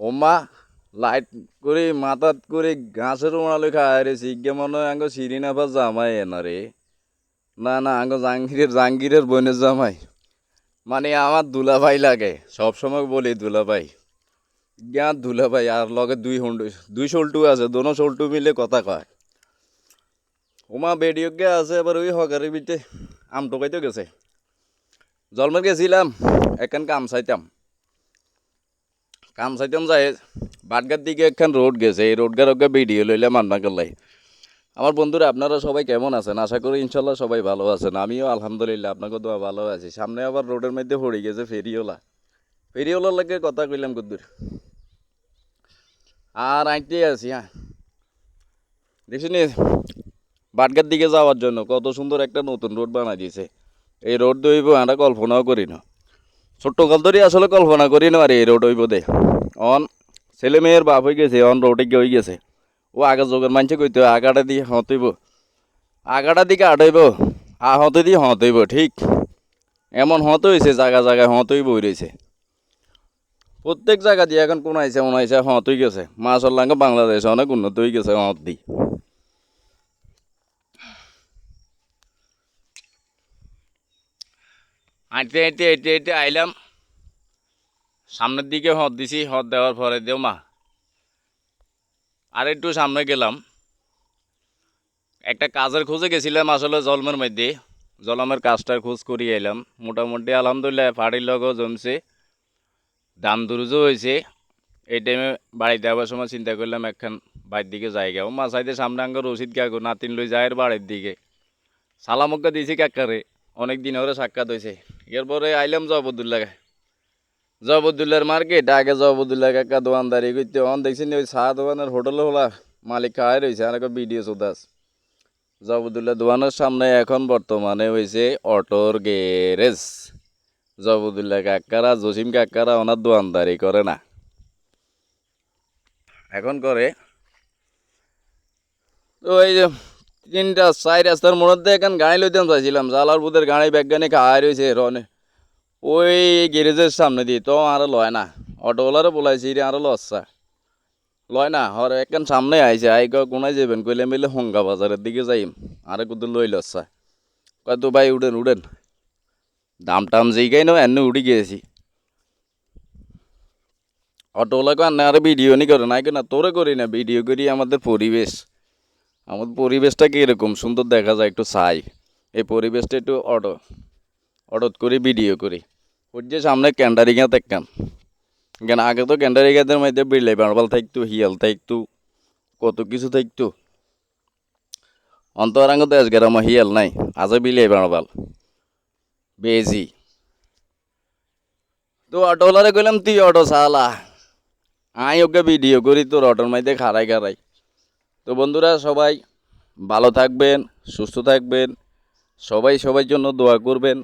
ওমা লাইট করে মাথাত করে ঘাসের উড়ালে খায় রে সিগে মনে হয় আঙ্গ শিরিন আবার জামাই এনা রে। না না আঙ্গ জাহাঙ্গীরের বোনের জামাই। মানে আমার দুলাভাই লাগে, সবসময় বলি দুলাভাই। জ্ঞান দুলাভাই আর লগে দুই সল্টু আছে, দোনো সল্টু মিলে কথা কয়। ওমা বেডিওকে আছে এবার ওই হকারের বিটে আম টোকাইতে গেছে। জলমের গেছিলাম একখান কাম চাইতাম যায় বাটগার দিকে একখান রোড গেছে, এই রোডগার ওকে ভিডিও লইলে মান্না করলাই। আমার বন্ধুরা আপনারা সবাই কেমন আছেন? আশা করি ইনশাল্লাহ সবাই ভালো আছেন, আমিও আলহামদুলিল্লাহ আপনাকে দোয়া ভালো আছি। সামনে আবার রোডের মধ্যে পড়ে গেছে ফেরিওলার লাগে কথা কইলাম কদ্দুর আর আইতে আছি। হ্যাঁ দেখছিনি বাটগার দিকে যাওয়ার জন্য কত সুন্দর একটা নতুন রোড বানাই দিয়েছে। এই রোড দইব আমরা কল্পনাও করি না, ছোট্টকাল ধরে আসলে কল্পনা করি না। আর এই রোড হইব দে অন ছেলে মেয়ের বাপ হয়ে গেছে, অন রোডে গিয়ে হয়ে গেছে। ও আগে যোগের মানছে কইতে আগাটা দিয়ে হতইব, আগাটা দিকে আটাইব, হতে দিয়ে হতইব। ঠিক এমন হত হয়েছে, জায়গায় হতই বই রয়েছে। প্রত্যেক জায়গা দিয়ে এখন কোন আইসে হত হয়ে গেছে। মাসাল্লাহ বাংলাদেশে অনেক উন্নত হয়ে গেছে হত দি। হাঁটতে আইলাম, সামনের দিকে হত দিছি, হত দেওয়ার পরে দেও মা আর একটু সামনে গেলাম। একটা কাজের খোঁজে গেছিলাম আসলে জলমের মধ্যে, জলমের কাজটার খোঁজ করিয়ে এলাম। মোটামুটি আলহামদুলিল্লাহ ফাড়ির লগও জমছে, দাম দুরুজও হয়েছে। এই টাইমে বাড়িতে আবার সময় চিন্তা করলাম একখান বাড়ির দিকে জায়গাও মাছাইতে সামনে আঙ্গ রশিদ কাকু নাতিন লই যায় বাড়ির দিকে সালামক্কা দিয়েছি কাকারে, অনেক দিন ওরে সাক্ষাৎ হয়েছে। এরপরে আইলাম জবরদুল্লার মার্কেট। আগে জবরদুল্লাহ কাকা দোকানদারি করতে, অন দেখছি ওই চা দোকানের হোটেল হলা মালিক খাওয়াই রয়েছে আর একটা ভিডিও চোদাস। জবরদুল্লাহ দোকানের সামনে এখন বর্তমানে হয়েছে অটোর গ্যারেজ। জবরদুল্লাহ কাকারা জসিম কাকারা ওনার দোকানদারি করে না, এখন করে। তো এই যে তিনটা চার রাস্তার মধ্যে এখন গাড়ি লইতাম চাইছিলাম, জালার বুধের গাড়ি ব্যাগগানি খাওয়াই রয়েছে রনে ওই গ্যারেজের সামনে দিয়ে। তো আর লয় না, অটোওয়ালারও বলাইছি রে আরও লসা লয় না। হর একখান সামনে আইছে, আই কোনায় যাবেন কইলে মিলে হঙ্গা বাজারের দিকে যাইম। আরে কুদুর লই লসা কয় তো ভাই উড়েন দাম টাম যেইগাই না এনে উড়ি গিয়েছি। অটোওয়ালা কয় না আরে ভিডিও নি করে নাই না, তোরে করি না ভিডিও করি আমাদের পরিবেশটা কীরকম সুন্দর দেখা যায় একটু চাই। এই পরিবেশটা একটু অটোত করি ভিডিও করি। ওর যে সামনে ক্যান্ডারিঙা দেখতাম কেন, আগে তো ক্যান্ডারিঙাদের মধ্যে বিড়লাই বারবাল থাকতো, হিয়াল থাকতো, কত কিছু থাকতো। অন্তরাঙ্গ দেশ গেরাম হিয়াল নাই, আজও বিলাই বারবাল বেজি। তো অটোওয়ালারে কইলাম তুই অটো চালা, আই ওকে ভিডিও করি তোর অটোর মধ্যে খাড়াই। তো বন্ধুরা সবাই ভালো থাকবেন, সুস্থ থাকবেন, সবাই সবার জন্য দোয়া করবেন।